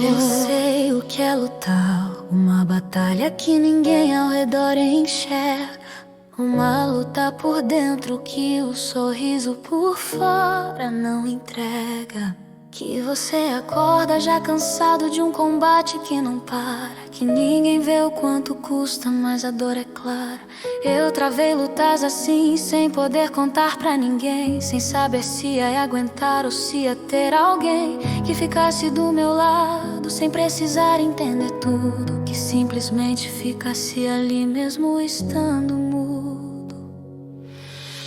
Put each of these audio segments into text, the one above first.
Eu sei o que é lutar, uma batalha que ninguém ao redor enxerga. Uma luta por dentro que o sorriso por fora não entrega. Que você acorda já cansado de um combate que não para, que ninguém vê o quanto custa, mas a dor é clara. Eu travei lutas assim, sem poder contar pra ninguém, sem saber se ia aguentar ou se ia ter alguém que ficasse do meu lado, sem precisar entender tudo, que simplesmente ficasse ali mesmo estando mudo.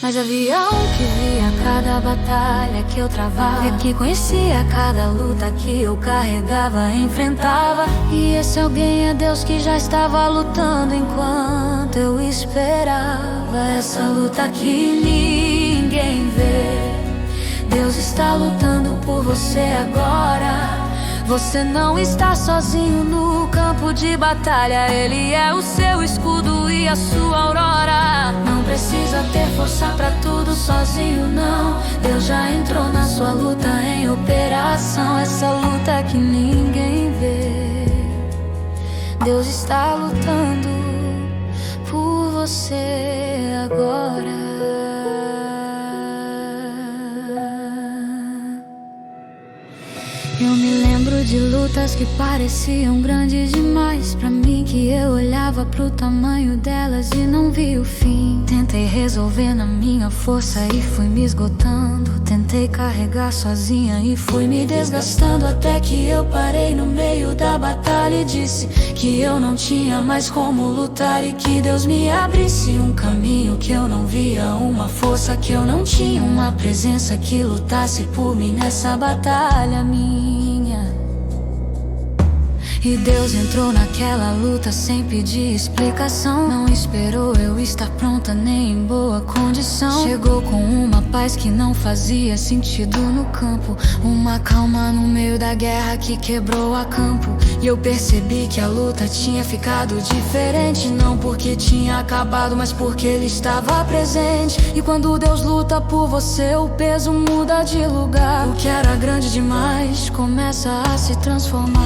Mas havia um que via cada batalha que eu travava, que conhecia cada luta que eu carregava, enfrentava. E esse alguém é Deus que já estava lutando enquanto eu esperava. Essa luta que ninguém vê, Deus está lutando por você agora. Você não está sozinho no campo de batalha, Ele é o seu escudo e a sua aurora. Não precisa ter força pra tudo sozinho, não. Deus já entrou na sua luta em operação. Essa luta que ninguém vê, Deus está lutando por você agora. Eu me lembro de lutas que pareciam grandes demais pra mim, que eu olhava pro tamanho delas e não vi o fim. Tentei resolver na minha força e fui me esgotando. Tentei carregar sozinha e fui me desgastando, até que eu parei no meio da batalha e disse que eu não tinha mais como lutar, e que Deus me abrisse um caminho que eu não via, uma força que eu não tinha, uma presença que lutasse por mim nessa batalha minha. E Deus entrou naquela luta sem pedir explicação. Não esperou eu estar pronta nem em boa condição. Chegou com uma paz que não fazia sentido no campo, uma calma no meio da guerra que quebrou a campo. E eu percebi que a luta tinha ficado diferente, não porque tinha acabado, mas porque Ele estava presente. E quando Deus luta por você, o peso muda de lugar. O que era grande demais começa a se transformar.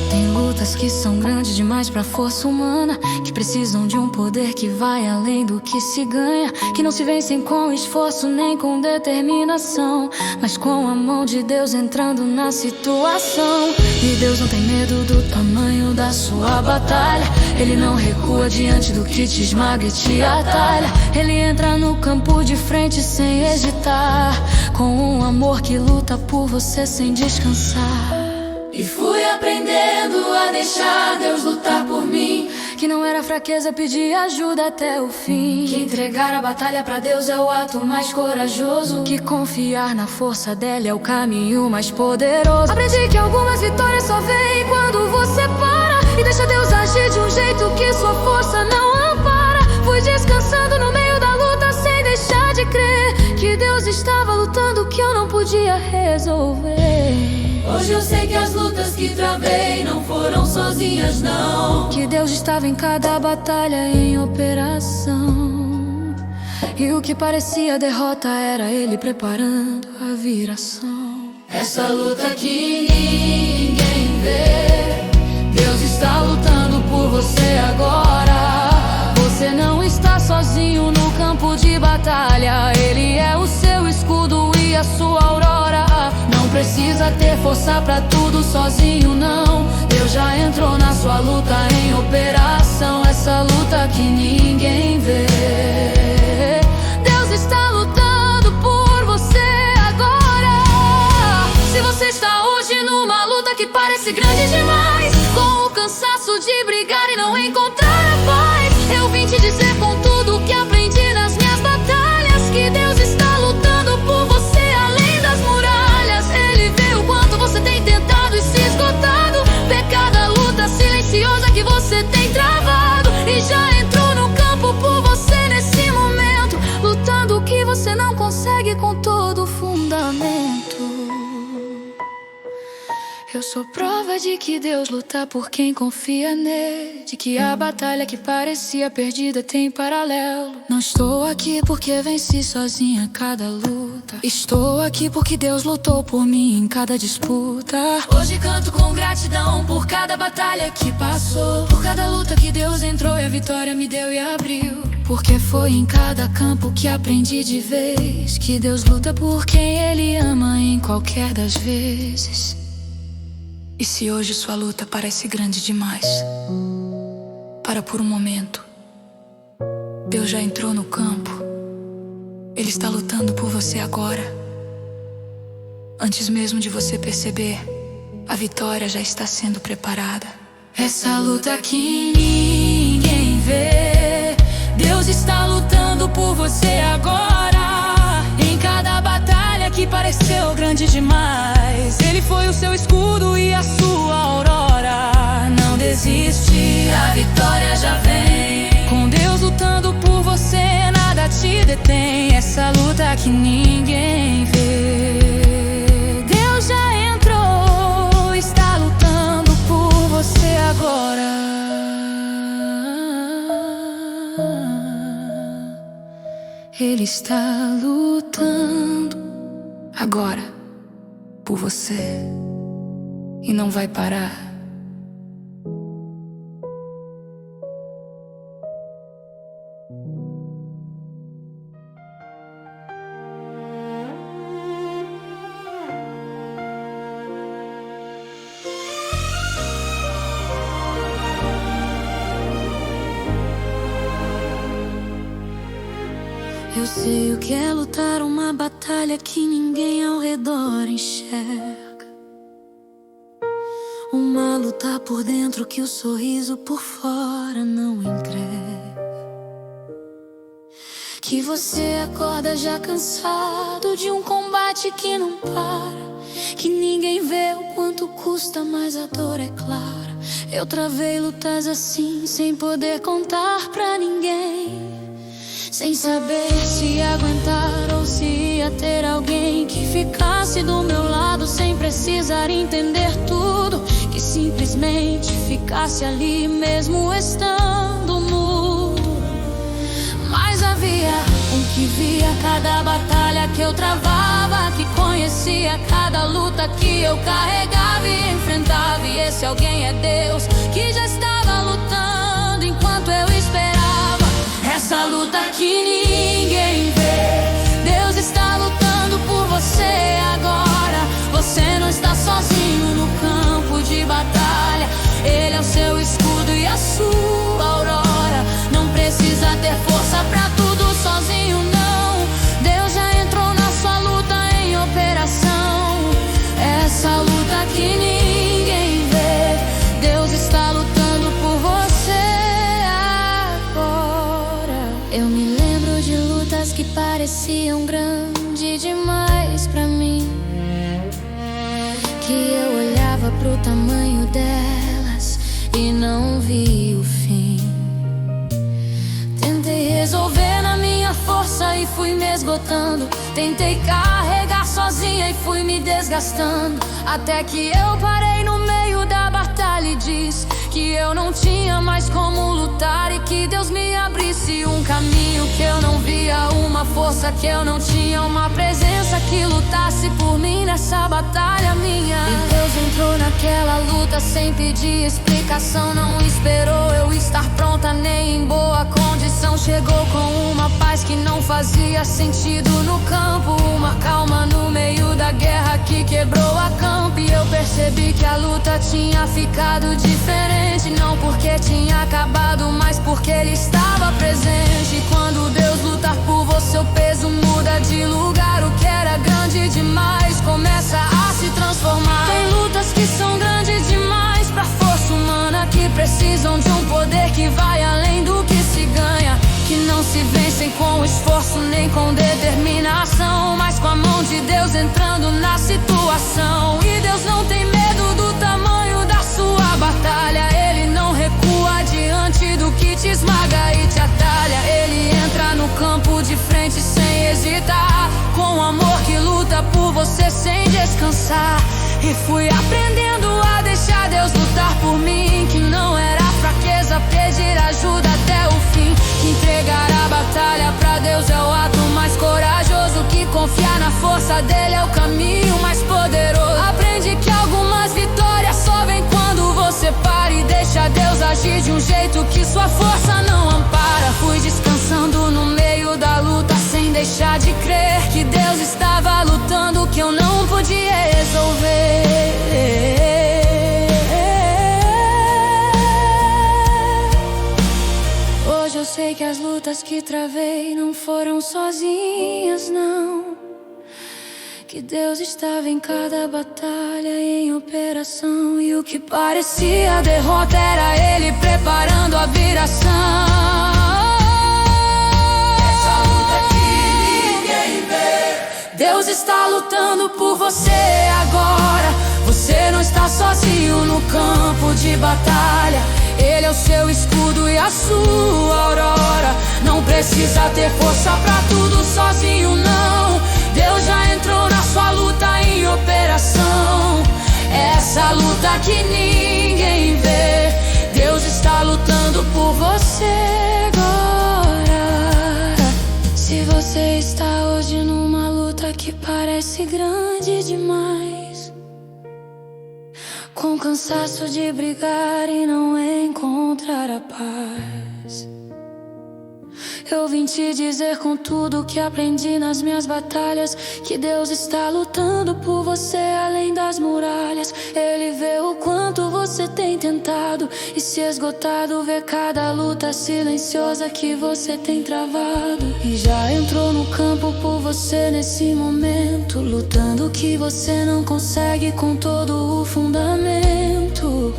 Tem lutas que são grandes demais pra força humana, que precisam de um poder que vai além do que se ganha, que não se vencem com esforço nem com determinação, mas com a mão de Deus entrando na situação. E Deus não tem medo do tamanho da sua batalha, Ele não recua diante do que te esmaga e te atalha. Ele entra no campo de frente sem hesitar, com um amor que luta por você sem descansar. E fui aprendendo a deixar Deus lutar por mim, que não era fraqueza pedir ajuda até o fim, que entregar a batalha pra Deus é o ato mais corajoso, que confiar na força dela é o caminho mais poderoso. Aprendi que algumas vitórias só vêm quando você para e deixa Deus agir de um jeito que sua força não ampara. Fui descansando no meio da luta sem deixar de crer que Deus estava lutando, que eu não podia resolver. Hoje eu sei que as lutas que travei não foram sozinhas, não. Que Deus estava em cada batalha em operação, e o que parecia derrota era Ele preparando a viração. Essa luta que ninguém vê, Deus está lutando por você agora. Você não está sozinho no campo de batalha, Ele é o seu escudo e a sua aurora. Não precisa ter força pra tudo sozinho, não. Deus já entrou na sua luta em operação. Essa luta que ninguém vê, Deus está lutando por você agora. Se você está hoje numa luta que parece grande demais, com o cansaço de brigar e não encontrar a paz, eu vim te dizer com tudo que aprendi nas minhas batalhas, que Deus está lutando por você além das muralhas. Ele vê o quanto você tem tentado e se esgotado, vê cada luta silenciosa que você tem travado, e já entrou no campo por você nesse momento, lutando o que você não consegue com todo o fundamento. Eu sou sou prova de que Deus luta por quem confia nele, de que a batalha que parecia perdida tem paralelo. Não estou aqui porque venci sozinha cada luta. Estou aqui porque Deus lutou por mim em cada disputa. Hoje canto com gratidão por cada batalha que passou, por cada luta que Deus entrou e a vitória me deu e abriu. Porque foi em cada campo que aprendi de vez que Deus luta por quem Ele ama em qualquer das vezes. E se hoje sua luta parece grande demais, para por um momento. Deus já entrou no campo. Ele está lutando por você agora. Antes mesmo de você perceber, a vitória já está sendo preparada. Essa luta que ninguém vê, Deus está lutando por você agora. Em cada batalha que pareceu grande demais, Ele foi o seu escudo e a sua aurora. Não desiste, a vitória já vem. Com Deus lutando por você, nada te detém. Essa luta que ninguém vê, Deus já entrou, está lutando por você agora. Ele está lutando agora por você e não vai parar. Eu sei o que é lutar uma batalha que ninguém ao redor enxerga. Uma luta por dentro que o sorriso por fora não entrega. Que você acorda já cansado de um combate que não para, que ninguém vê o quanto custa, mas a dor é clara. Eu travei lutas assim, sem poder contar pra ninguém, sem saber se aguentar ou se ia ter alguém que ficasse do meu lado sem precisar entender tudo, que simplesmente ficasse ali mesmo estando mudo. Mas havia um que via cada batalha que eu travava, que conhecia cada luta que eu carregava e enfrentava. E esse alguém é Deus, que já estava lutando enquanto eu esperava. Essa luta que ninguém vê, Deus está lutando por você agora. Você não está sozinho no campo de batalha. Ele é o seu escudo e a sua aurora. Não precisa ter força pra tudo sozinho, não. Deus já entrou na sua luta em operação. Essa luta que ninguém vê, Deus está lutando por você. Eu me lembro de lutas que pareciam grandes demais pra mim, que eu olhava pro tamanho delas e não vi o fim. Tentei resolver na minha força e fui me esgotando. Tentei carregar sozinha e fui me desgastando, até que eu parei no meio da batalha e disse que eu não tinha mais como lutar e que Deus me abrisse um caminho que eu não via, uma força que eu não tinha, uma presença que lutasse por mim nessa batalha minha. E Deus entrou naquela luta sem pedir explicação, não esperou eu estar pronta nem em boa condição. Chegou com uma paz que não fazia sentido no campo, uma calma no meio da guerra que quebrou a campo. E eu percebi que a luta tinha ficado diferente, não porque tinha acabado, mas porque Ele estava presente. Quando Deus luta por você, o peso muda de lugar. O que era grande demais começa a se transformar. Tem lutas que são grandes demais pra força humana, que precisam de um poder que vai além do que se ganha, que não se vencem com esforço nem com determinação, mas com a mão de Deus entrando na situação. E Deus não tem medo do tamanho da sua batalha. Ele não recua diante do que te esmaga e te atalha. Ele entra no campo de frente sem hesitar, com amor que luta por você sem descansar. E fui aprendendo a confiar na força dele é o caminho mais poderoso. Aprende que algumas vitórias só vêm quando você para e deixa Deus agir de um jeito que sua força não ampara. Fui descansando no meio da luta sem deixar de crer que Deus estava lutando, que eu não podia resolver. Hoje eu sei que as lutas que travei não foram sozinhas, não. Que Deus estava em cada batalha e em operação, e o que parecia derrota era Ele preparando a viração. Essa luta que ninguém vê, Deus está lutando por você agora. Você não está sozinho no campo de batalha. Ele é o seu escudo e a sua aurora. Não precisa ter força pra tudo sozinho, não. Deus já entrou na sua luta em operação. Essa luta que ninguém vê, Deus está lutando por você agora. Se você está hoje numa luta que parece grande demais, com cansaço de brigar e não encontrar a paz, eu vim te dizer com tudo que aprendi nas minhas batalhas, que Deus está lutando por você além das muralhas. Ele vê o quanto você tem tentado e se esgotado, vê cada luta silenciosa que você tem travado, e já entrou no campo por você nesse momento, lutando o que você não consegue com todo o fundamento.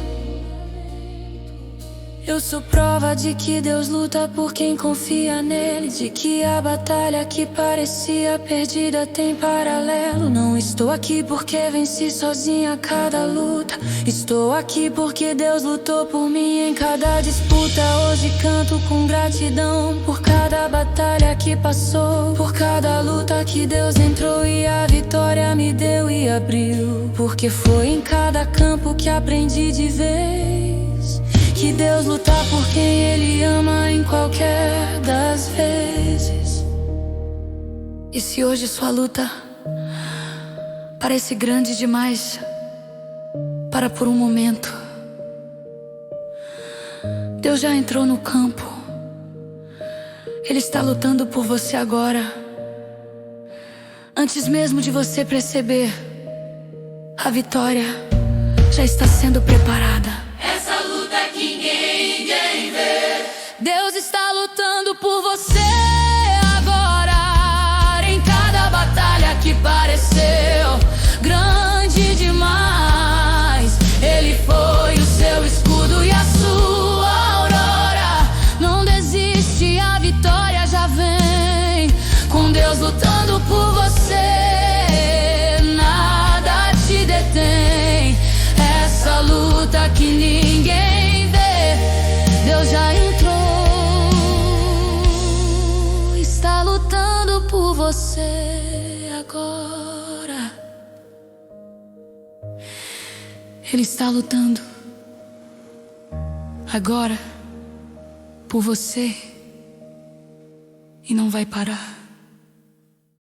Eu sou prova de que Deus luta por quem confia nele, de que a batalha que parecia perdida tem paralelo. Não estou aqui porque venci sozinha cada luta, estou aqui porque Deus lutou por mim em cada disputa. Hoje canto com gratidão por cada batalha que passou, por cada luta que Deus entrou e a vitória me deu e abriu. Porque foi em cada campo que aprendi de vez que Deus luta por quem Ele ama em qualquer das vezes. E se hoje sua luta parece grande demais, para por um momento. Deus já entrou no campo. Ele está lutando por você agora. Antes mesmo de você perceber, a vitória já está sendo preparada. Deus está lutando por você agora. Em cada batalha que pareceu grande demais, Ele foi o seu escudo e a sua aurora. Não desiste, a vitória já vem. Com Deus lutando por você, nada te detém. Essa luta que ninguém vê, Deus já entrou, lutando por você agora. Ele está lutando agora por você e não vai parar.